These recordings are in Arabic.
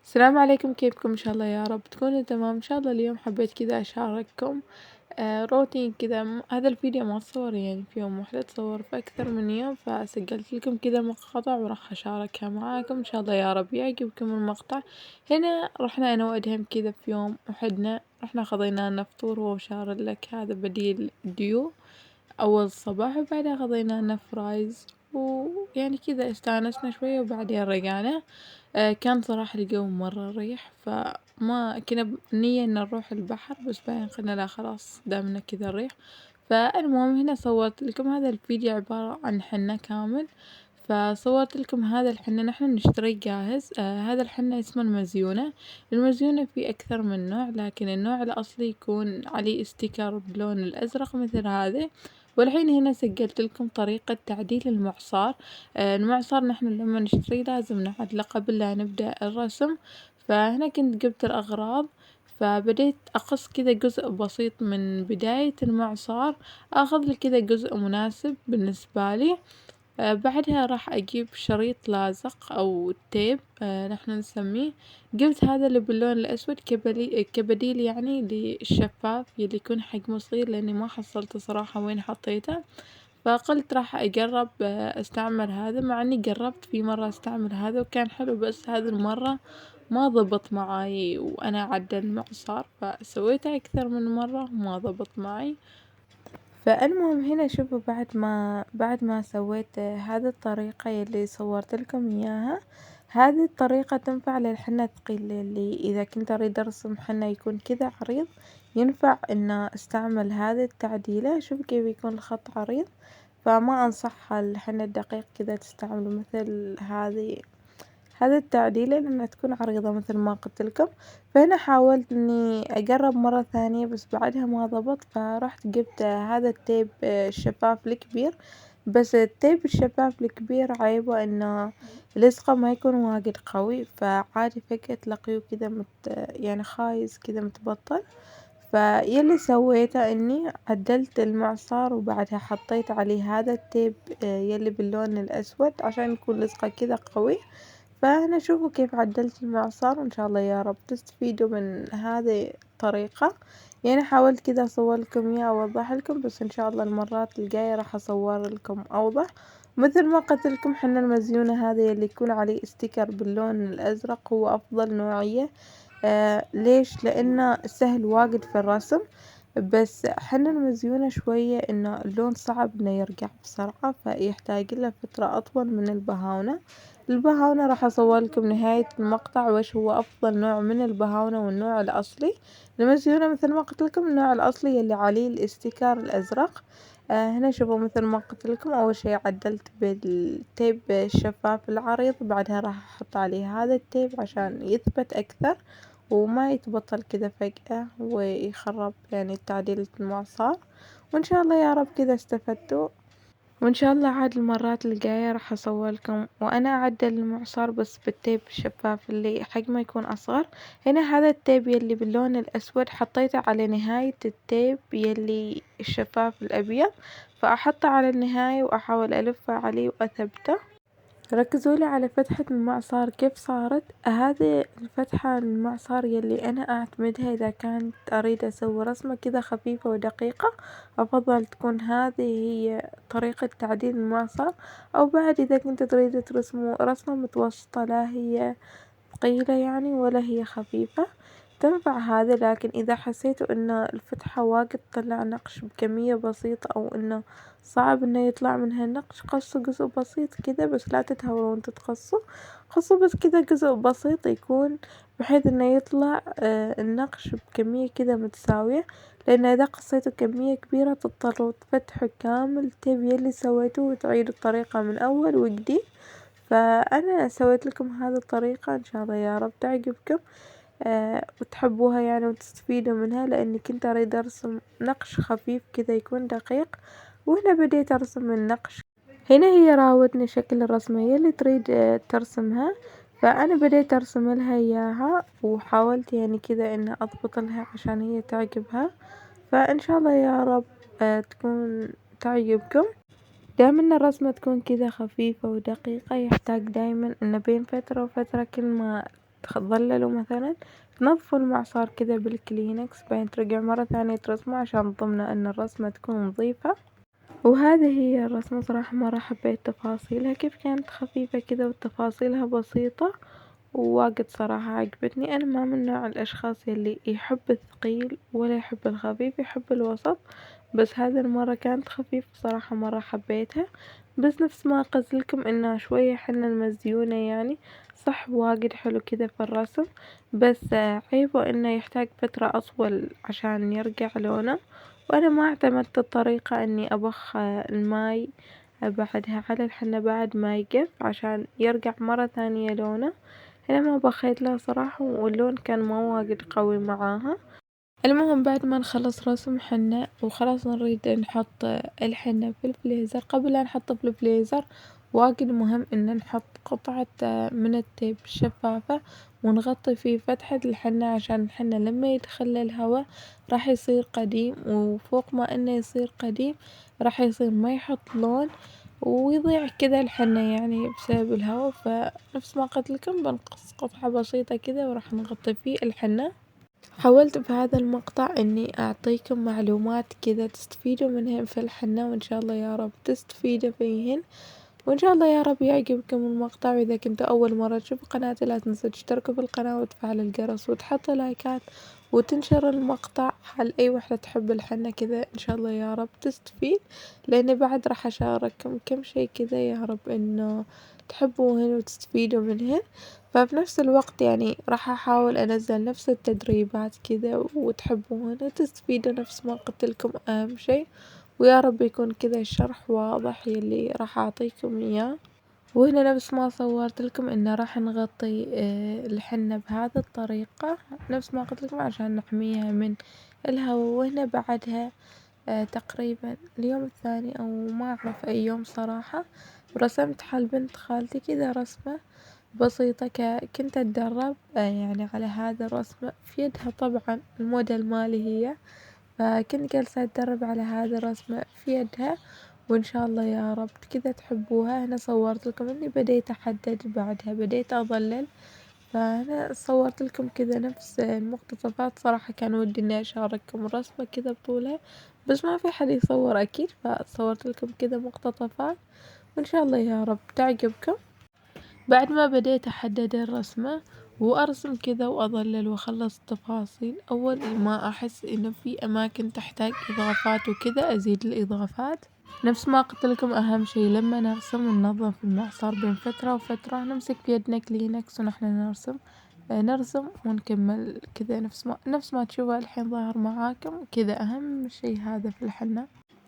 السلام عليكم، كيفكم؟ إن شاء الله يا رب تكونوا تمام. إن شاء الله اليوم حبيت كذا أشارككم روتين كذا. هذا الفيديو ما تصور يعني في يوم واحد، تصور في أكثر من يوم، فسجلت لكم كذا مقاطع وراح أشاركها معاكم. إن شاء الله يا رب يعجبكم المقطع. هنا رحنا أنا وأدهم كذا في يوم وحدنا، رحنا خذينا لنا فطور، وهو شار لك هذا بديل ديو أول صباح، وبعدها خذينا لنا فرايز، ويعني كذا استانسنا شوية وبعدين رجعنا. كان صراحة الجو مرة ريح، فما كنا بنية إن نروح البحر، بس بعدين قلنا لا خلاص دامنا كذا الريح. فالمهم هنا صورت لكم هذا الفيديو عبارة عن حنة كامل. فصورت لكم هذا الحنة نحن نشتريه جاهز. هذا الحنة اسمه المزيونة. المزيونة فيه أكثر من نوع، لكن النوع الأصلي يكون عليه استيكر بلون الأزرق مثل هذا. والحين هنا سجلت لكم طريقة تعديل المعصار. المعصار نحن لما نشتريه لازم نعدله قبل لا نبدأ الرسم. فهنا كنت جبت الأغراض، فبديت أقص كذا جزء بسيط من بداية المعصار، أخذ لي كذا جزء مناسب بالنسبة لي. بعدها راح أجيب شريط لازق أو تيب نحن نسميه. جبت هذا اللي باللون الأسود كبديل يعني للشفاف يلي يكون حجمه صغير، لأني ما حصلته صراحة وين حطيته. فقلت راح أجرب أستعمل هذا، مع إني جربت في مرة أستعمل هذا وكان حلو، بس هذه المرة ما ضبط معاي وأنا أعدل المعصار، فسويته أكثر من مرة وما ضبط معي. فالمهم هنا شوفوا، بعد ما سويت هذه الطريقة يلي صورت لكم إياها. هذه الطريقة تنفع للحنة الثقيل، اللي إذا كنت أريد أرسم حنة يكون كذا عريض، ينفع إن أستعمل هذه التعديلة. شوف كيف يكون الخط عريض. فما أنصح الحنة الدقيق كذا تستعملوا مثل هذه التعديلة، لأنها تكون عريضة مثل ما قلت لكم. فهنا حاولت إني أجرب مرة ثانية، بس بعدها ما ضبط، فرحت جبت هذا التيب الشفاف الكبير. بس التيب الشفاف الكبير عيبه إنه لصقه ما يكون واجد قوي، فعادي فجأة تلاقيه كذا يعني خايس كذا متبطل. فيلي سويته إني عدلت المعصار وبعدها حطيت عليه هذا التيب يلي باللون الأسود عشان يكون لصقه كذا قوي. فهنا شوفوا كيف عدلت المعصار، وإن شاء الله يا رب تستفيدوا من هذه الطريقة. يعني حاولت كذا أصور لكم إياه أوضح لكم، بس إن شاء الله المرات الجاية راح أصور لكم أوضح. مثل ما قلت لكم حنا المزيونة هذا اللي يكون عليه استيكر باللون الأزرق هو أفضل نوعية. ليش؟ لأنه سهل واجد في الرسم. بس حنا المزيونة شوية إنه اللون صعب إنه يرجع بسرعة، فيحتاج له فترة أطول من البهاونة. البهاونة راح أصور لكم نهاية المقطع وش هو أفضل نوع من البهاونة والنوع الأصلي. المزيونة مثل ما قلت لكم النوع الأصلي اللي عليه الاستيكر الأزرق. هنا شوفوا مثل ما قلت لكم، أول شي عدلت بالتيب الشفاف العريض، بعدها راح أحط عليه هذا التيب عشان يثبت أكثر وما يتبطل كذا فجأة ويخرب يعني تعديلة المعصار. وإن شاء الله يا رب كذا استفدتوا، وإن شاء الله عاد المرات الجاية راح أصور لكم وأنا أعدل المعصار بس بالتيب الشفاف اللي حجمه يكون أصغر. هنا هذا التيب يلي باللون الأسود حطيته على نهاية التيب يلي الشفاف الأبيض، فأحطه على النهاية وأحاول ألفه عليه وأثبته. ركزوا لي على فتحة المعصار كيف صارت. هذه الفتحة المعصار يلي أنا أعتمدها إذا كانت أريد أسوي رسمة كذا خفيفة ودقيقة. أفضل تكون هذه هي طريقة تعديل المعصار. أو بعد إذا كنت تريد ترسموا رسمة متوسطة، لا هي ثقيلة يعني ولا هي خفيفة، تنفع هذا. لكن إذا حسيتوا إن الفتحة واجد تطلع نقش بكمية بسيطة، أو إنه صعب إنه يطلع منها النقش، قصوا جزء بسيط كذا، بس لا تتهوروا وانتوا تقصوا. قصوا بس كذا جزء بسيط يكون بحيث إنه يطلع النقش بكمية كذا متساوية. لأن إذا قصيتوا كمية كبيرة تضطروا تفتحوا كامل التيب يلي سويتوه وتعيدوا الطريقة من أول وجديد. فأنا سويت لكم هذه الطريقة، إن شاء الله يا رب تعجبكم وتحبوها يعني وتستفيدوا منها، لأني كنت أريد أرسم نقش خفيف كذا يكون دقيق. وهنا بديت أرسم النقش. هنا هي راودني شكل الرسمة يلي تريد ترسمها، فأنا بديت أرسم لها إياها وحاولت يعني كذا إن أضبط لها عشان هي تعجبها. فإن شاء الله يا رب تكون تعجبكم. دائما إن الرسمة تكون كذا خفيفة ودقيقة، يحتاج دايما إن بين فترة وفترة كل ما تظللوا مثلا تنظفوا المعصار كذا بالكلينكس، بعدين ترجعوا مرة ثانية ترسموا عشان تضمنوا ان الرسمة تكون نظيفة. وهذه هي الرسمة. صراحة مرة حبيت تفاصيلها كيف كانت خفيفة كذا وتفاصيلها بسيطة، وواجد صراحة عجبتني. أنا ما من نوع الأشخاص يلي يحب الثقيل ولا يحب الخفيف، يحب الوسط. بس هذه المرة كانت خفيفة صراحة، مرة حبيتها. بس نفس ما قلت لكم إنها شوية حنا المزيونة يعني. صح واجد حلو كذا في الرسم، بس عيبه إنه يحتاج فترة أطول عشان يرجع لونه. وأنا ما اعتمدت الطريقة إني أبخ الماي بعدها على الحنة بعد ما يقف عشان يرجع مرة ثانية لونه. هنا ما بخيت لها صراحة، واللون كان ما واجد قوي معاها. المهم بعد ما نخلص رسم حنة وخلاص نريد نحط الحنة في الفليزر. قبل لا نحطه في الفليزر واجد مهم ان نحط قطعة من التيب الشفافة ونغطي فيه فتحة الحنة، عشان الحنة لما يدخل الهواء راح يصير قديم، وفوق ما انه يصير قديم راح يصير ما يحط لون ويضيع كذا الحنة يعني بسبب الهواء. فنفس ما قلت لكم بنقص قطعة بسيطة كذا وراح نغطي فيه الحنة. حاولت بهذا المقطع اني اعطيكم معلومات كذا تستفيدوا منهن في الحنة، وان شاء الله يا رب تستفيدوا فيهن، وان شاء الله يا رب يعجبكم المقطع. واذا كنتوا اول مرة تشوفوا قناتي لا تنسوا تشتركوا في القناة وتفعلوا الجرس وتحطوا لايكات وتنشروا المقطع على اي وحدة تحب الحنة كذا. ان شاء الله يا رب تستفيد، لاني بعد راح اشارككم كم شي كذا يا رب انه تحبوهن وتستفيدوا منهن. ففي نفس الوقت يعني راح احاول انزل نفس التدريبات كذا وتحبوهن وتستفيدوا نفس ما قلت لكم اهم شي. ويا رب يكون كذا الشرح واضح يلي راح اعطيكم اياه. وهنا نفس ما صورت لكم انه راح نغطي الحنة بهذه الطريقة نفس ما قلت لكم عشان نحميها من الهواء. وهنا بعدها تقريبا اليوم الثاني او ما اعرف اي يوم صراحة، رسمت حال بنت خالتي كذا رسمة بسيطة. كنت اتدرب يعني على هذا الرسمة في يدها، طبعا الموديل مالي هي، فكنت جالسة اتدرب على هذا الرسمة في يدها. وان شاء الله يا رب كذا تحبوها. هنا صورت لكم اني بديت احدد بعدها بديت اظلل، فأنا صورت لكم كذا نفس المقتطفات. صراحة كان ودي اني اشارككم الرسمة كذا بطولها، بس ما في حد يصور اكيد، فصورت لكم كذا مقتطفات وان شاء الله يا رب تعجبكم. بعد ما بديت احدد الرسمة وارسم كذا واظلل واخلص التفاصيل، اول ما احس انه في اماكن تحتاج اضافات وكذا ازيد الاضافات. نفس ما قلت لكم اهم شي لما نرسم ننظف المعصار بين فترة وفترة، نمسك في يدنا كلينكس ونحن نرسم. نرسم ونكمل كذا نفس ما تشوفوا الحين ظاهر معاكم كذا. اهم شي هذا في الحنة.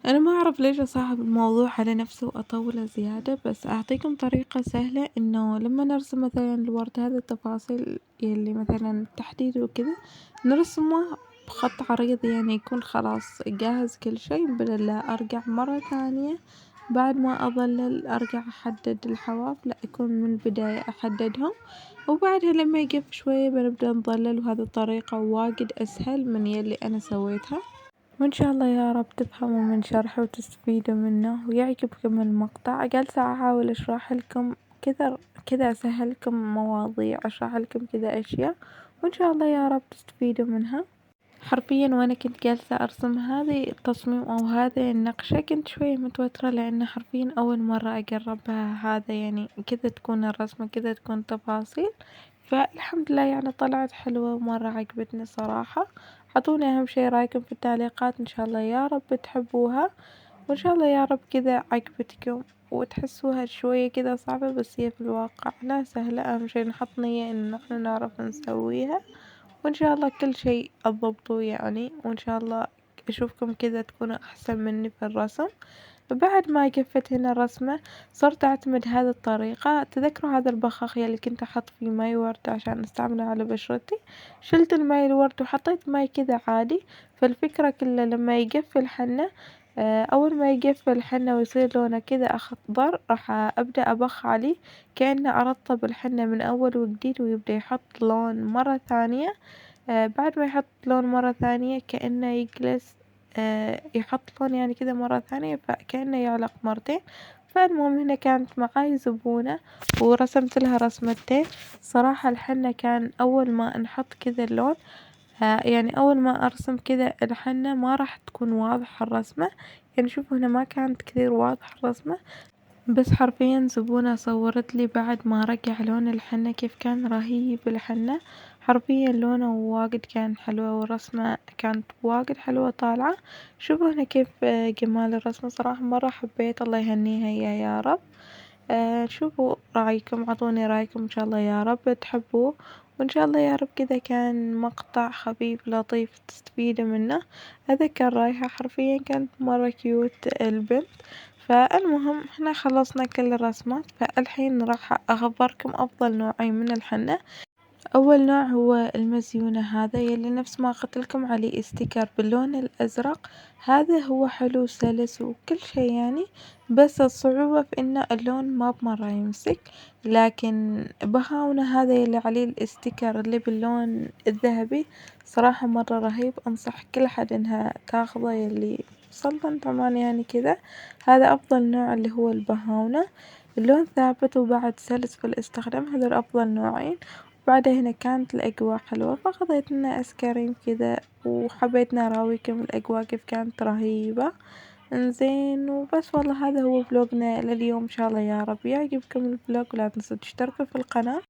انا ما اعرف ليش اصاحب الموضوع على نفسه واطوله زيادة، بس اعطيكم طريقة سهلة انه لما نرسم مثلا الورد هذه التفاصيل يلي مثلا تحديد وكذا نرسمه بخط عريض، يعني يكون خلاص جاهز كل شي، بدل لا ارجع مرة ثانية بعد ما اظلل ارجع احدد الحواف. لا، يكون من البداية احددهم وبعدها لما يقف شوية بنبدأ نظلل. وهذه الطريقة واجد اسهل من يلي انا سويتها. وإن شاء الله يا رب تفهموا من شرحي وتستفيدوا منه ويعجبكم المقطع. جالسة أحاول أشرح لكم كذا كذا، أسهل لكم مواضيع، أشرح لكم كذا أشياء، وإن شاء الله يا رب تستفيدوا منها. حرفيا وأنا كنت جالسة أرسم هذه التصميم أو هذه النقشة كنت شوية متوترة، لأن حرفيا أول مرة أجربها. هذا يعني كذا تكون الرسمة كذا تكون تفاصيل، فالحمد لله يعني طلعت حلوة ومرة عجبتني صراحة. اعطوني اهم شي رايكم في التعليقات، ان شاء الله يا رب تحبوها، وان شاء الله يا رب كذا عجبتكم وتحسوها شوية كذا صعبة، بس هي في الواقع لا سهلة. اهم شي نحط نية ان احنا نعرف نسويها، وان شاء الله كل شي اضبطوا يعني. وان شاء الله اشوفكم كذا تكونوا احسن مني في الرسم. بعد ما جفت هنا الرسمة صرت أعتمد هذه الطريقة. تذكروا هذا البخاخ يلي كنت أحط فيه ماي ورد عشان أستعمله على بشرتي؟ شلت الماي الورد وحطيت ماي كذا عادي. فالفكرة كلها لما يقف الحنة، أول ما يقف الحنة ويصير لونه كذا أخضر راح أبدأ أبخ عليه كأنه أرطب الحنة من أول وجديد، ويبدأ يحط لون مرة ثانية. بعد ما يحط لون مرة ثانية كأنه يجلس يحط لون يعني كذا مرة ثانية، فكأنه يعلق مرتين. فالمهم هنا كانت معاي زبونة ورسمت لها رسمتين. صراحة الحنة كان أول ما نحط كذا اللون يعني أول ما أرسم كذا الحنة ما راح تكون واضحة الرسمة، يعني شوفوا هنا ما كانت كثير واضحة الرسمة، بس حرفيا زبونة صورت لي بعد ما رجع لون الحنة كيف كان رهيب الحنة. حرفيا لونه واجد كان حلوة والرسمة كانت واجد حلوة طالعة. شوفوا هنا كيف جمال الرسمة، صراحة مرة حبيت، الله يهنيها يا رب. شوفوا رايكم، عطوني رايكم ان شاء الله يا رب تحبوه، وان شاء الله يا رب كذا كان مقطع خفيف لطيف تستفيدوا منه. اتذكر رايحة حرفيا كانت مرة كيوت البنت. فالمهم احنا خلصنا كل الرسمات، فالحين راح اخبركم افضل نوعين من الحنة. أول نوع هو المزيونة، هذا يلي نفس ما قلت لكم عليه استيكر باللون الأزرق. هذا هو حلو سلس وكل شي يعني، بس الصعوبة في إنه اللون ما بمرة يمسك. لكن بهاونة هذا يلي عليه الاستيكر اللي باللون الذهبي صراحة مرة رهيب، أنصح كل حد إنها تاخذه يلي سلطنة عمان يعني كذا. هذا أفضل نوع اللي هو البهاونة، اللون ثابت وبعد سلس في الاستخدام، هذول أفضل نوعين. بعدها هنا كانت الأجواء حلوة فقضيت لنا آيس كريم كذا، وحبيت أراويكم الأجواء كيف كانت رهيبة. انزين وبس، والله هذا هو فلوقنا لليوم، إن شاء الله يا رب يعجبكم الفلوق، ولا تنسوا تشتركوا في القناة